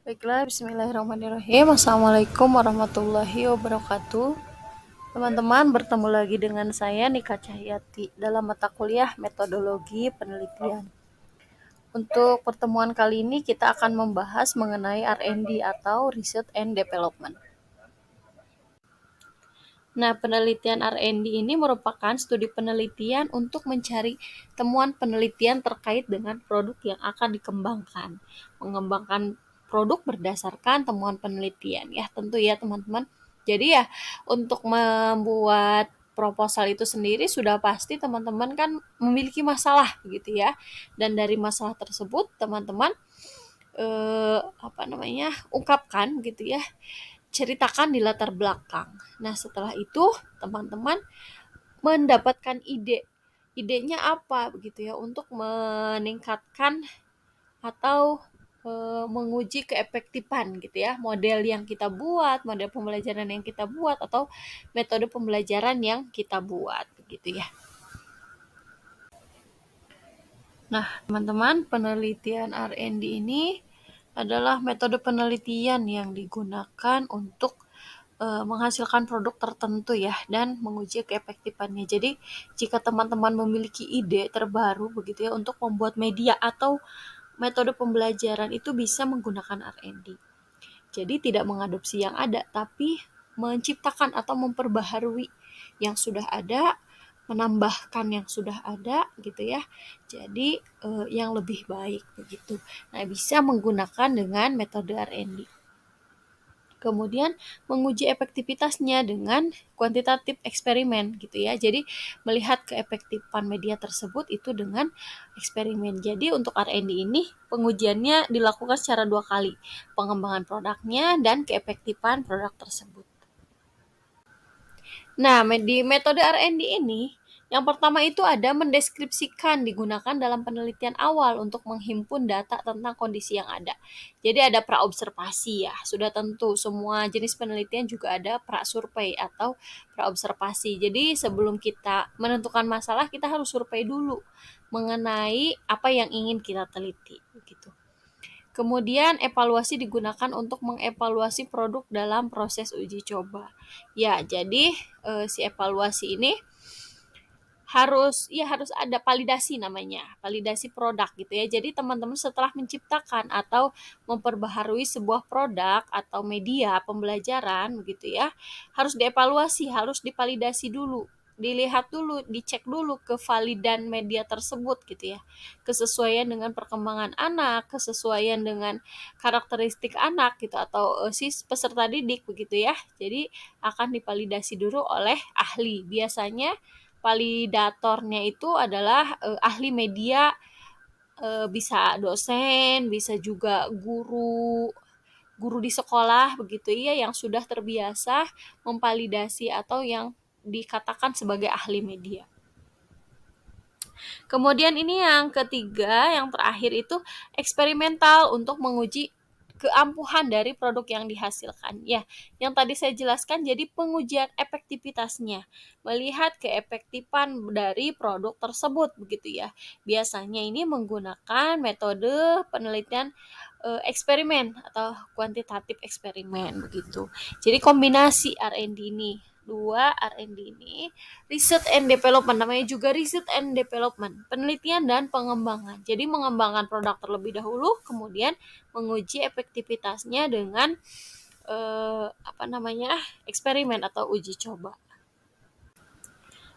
Baiklah, bismillahirrahmanirrahim. Assalamualaikum warahmatullahi wabarakatuh. Teman-teman, bertemu lagi dengan saya Nika Cahyati dalam mata kuliah Metodologi Penelitian. Untuk pertemuan kali ini kita akan membahas mengenai R&D atau Research and Development. Nah, penelitian R&D ini merupakan studi penelitian untuk mencari temuan penelitian terkait dengan produk yang akan dikembangkan. Mengembangkan produk berdasarkan temuan penelitian. Ya, tentu ya teman-teman. Jadi ya, untuk membuat proposal itu sendiri sudah pasti teman-teman kan memiliki masalah gitu ya. Dan dari masalah tersebut teman-teman ungkapkan gitu ya, ceritakan di latar belakang. Nah, setelah itu teman-teman mendapatkan idenya apa begitu ya, untuk meningkatkan atau menguji keefektifan gitu ya, model yang kita buat, model pembelajaran yang kita buat, atau metode pembelajaran yang kita buat begitu ya. Nah, teman-teman, penelitian R&D ini adalah metode penelitian yang digunakan untuk menghasilkan produk tertentu ya, dan menguji keefektifannya. Jadi, jika teman-teman memiliki ide terbaru begitu ya untuk membuat media atau metode pembelajaran, itu bisa menggunakan R&D. Jadi tidak mengadopsi yang ada, tapi menciptakan atau memperbaharui yang sudah ada, menambahkan yang sudah ada gitu ya. Jadi yang lebih baik begitu. Nah, bisa menggunakan dengan metode R&D. Kemudian menguji efektivitasnya dengan kuantitatif eksperimen gitu ya. Jadi melihat keefektifan media tersebut itu dengan eksperimen. Jadi untuk R&D ini pengujiannya dilakukan secara 2 kali, pengembangan produknya dan keefektifan produk tersebut. Nah, di metode R&D ini, yang pertama itu ada mendeskripsikan, digunakan dalam penelitian awal untuk menghimpun data tentang kondisi yang ada. Jadi ada praobservasi ya, sudah tentu semua jenis penelitian juga ada prasurvei atau praobservasi. Jadi sebelum kita menentukan masalah, kita harus survei dulu mengenai apa yang ingin kita teliti begitu. Kemudian evaluasi digunakan untuk mengevaluasi produk dalam proses uji coba. Ya, jadi si evaluasi ini harus ada validasi namanya, validasi produk gitu ya. Jadi teman-teman setelah menciptakan atau memperbaharui sebuah produk atau media pembelajaran begitu ya, harus dievaluasi, harus divalidasi dulu, dilihat dulu, dicek dulu kevalidan media tersebut gitu ya, kesesuaian dengan perkembangan anak, kesesuaian dengan karakteristik anak gitu, atau si peserta didik begitu ya. Jadi akan divalidasi dulu oleh ahli. Biasanya validatornya itu adalah ahli media, bisa dosen, bisa juga guru di sekolah begitu ya, yang sudah terbiasa memvalidasi atau yang dikatakan sebagai ahli media. Kemudian ini yang ketiga, yang terakhir itu eksperimental untuk menguji keampuhan dari produk yang dihasilkan. Ya, yang tadi saya jelaskan, jadi pengujian efektivitasnya, melihat keefektifan dari produk tersebut begitu ya. Biasanya ini menggunakan metode penelitian eksperimen atau kuantitatif eksperimen begitu. Jadi kombinasi R&D ini, dua R&D ini, research and development, namanya juga research and development, penelitian dan pengembangan. Jadi mengembangkan produk terlebih dahulu, kemudian menguji efektivitasnya dengan eksperimen atau uji coba.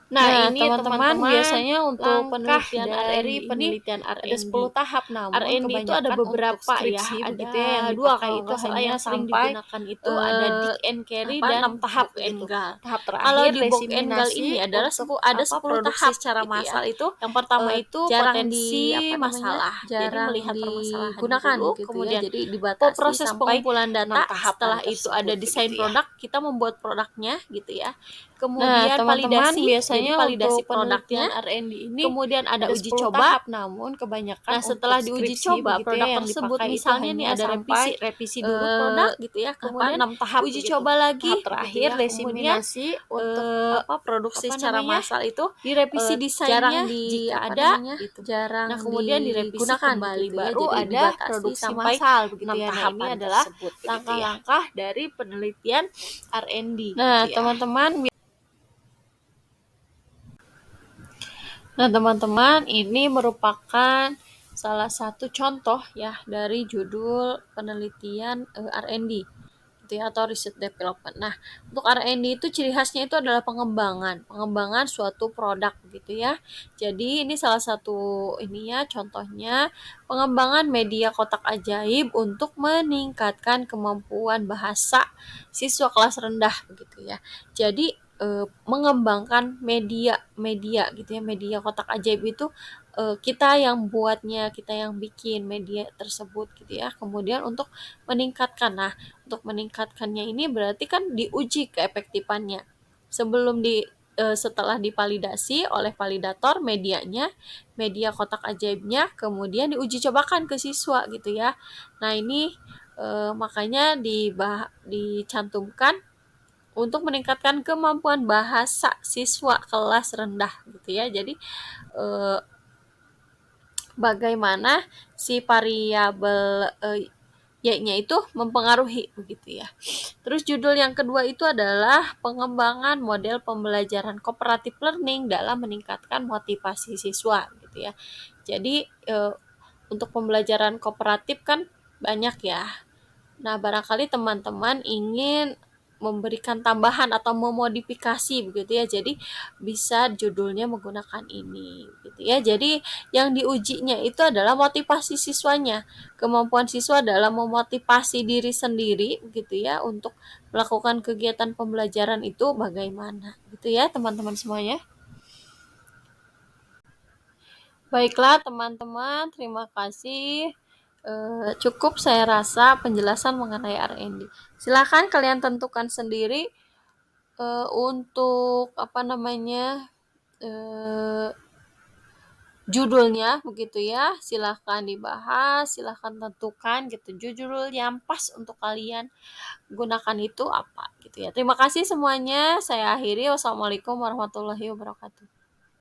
Nah, ini teman-teman biasanya untuk penelitian dari penelitian R&D ada 10 tahap, namun R&D itu ada beberapa ya, ada yang dipakai itu hanya sering digunakan itu ada Dick and Carey dan 6 tahap gitu. Tahap terakhir kalau di Book and Gal ini adalah ada 10 tahap secara massal itu. Yang pertama itu potensi masalah. Jadi melihat permasalahan dulu, gitu kemudian jadi dibatasi proses pengumpulan data. Setelah itu ada desain produk, kita membuat produknya gitu ya. Kemudian validasi, Makanya validasi untuk penelitian produknya, R&D ini kemudian ada ada uji 10 coba. tahap, namun kebanyakan Nah, setelah untuk diuji skripsi coba begitu ya, produk yang tersebut, dipakai itu misalnya nih hanya ada sampai revisi dulu produk gitu ya, kemudian 6 tahap uji begitu. coba lagi Tahap terakhir gitu ya. Kemudian diseminasi untuk produksi apa secara namanya? massal itu direvisi jarang desainnya gitu. jarang Nah, kemudian direvisi digunakan kembali, gitu ya. baru Jadi ada dibatasi produksi sampai massal begitu 6 ya. Nah, ini tahapan adalah tersebut begitu ya. langkah-langkah dari penelitian R&D Nah, gitu ya. Teman-teman, ini merupakan salah satu contoh ya dari judul penelitian R&D gitu ya, atau research development. Nah, untuk R&D itu ciri khasnya itu adalah pengembangan suatu produk gitu ya. Jadi ini salah satu ininya contohnya pengembangan media kotak ajaib untuk meningkatkan kemampuan bahasa siswa kelas rendah begitu ya. Jadi mengembangkan media gitu ya, media kotak ajaib itu kita yang buatnya, kita yang bikin media tersebut gitu ya. Kemudian untuk meningkatkan. Nah, untuk meningkatkannya ini berarti kan diuji keefektifannya. Setelah divalidasi oleh validator medianya, media kotak ajaibnya, kemudian diuji cobakan ke siswa gitu ya. Nah, ini makanya dicantumkan untuk meningkatkan kemampuan bahasa siswa kelas rendah gitu ya. Jadi bagaimana si variabel Y-nya itu mempengaruhi begitu ya. Terus judul yang kedua itu adalah pengembangan model pembelajaran cooperative learning dalam meningkatkan motivasi siswa gitu ya. Jadi untuk pembelajaran kooperatif kan banyak ya. Nah, barangkali teman-teman ingin memberikan tambahan atau memodifikasi begitu ya. Jadi bisa judulnya menggunakan ini gitu ya. Jadi yang diujinya itu adalah motivasi siswanya. Kemampuan siswa dalam memotivasi diri sendiri gitu ya untuk melakukan kegiatan pembelajaran itu bagaimana gitu ya, teman-teman semuanya. Baiklah teman-teman, terima kasih. Cukup saya rasa penjelasan mengenai R&D. Silakan kalian tentukan sendiri untuk apa namanya judulnya begitu ya. Silakan dibahas, silakan tentukan gitu judul yang pas untuk kalian gunakan itu apa gitu ya. Terima kasih semuanya. Saya akhiri. Wassalamualaikum warahmatullahi wabarakatuh.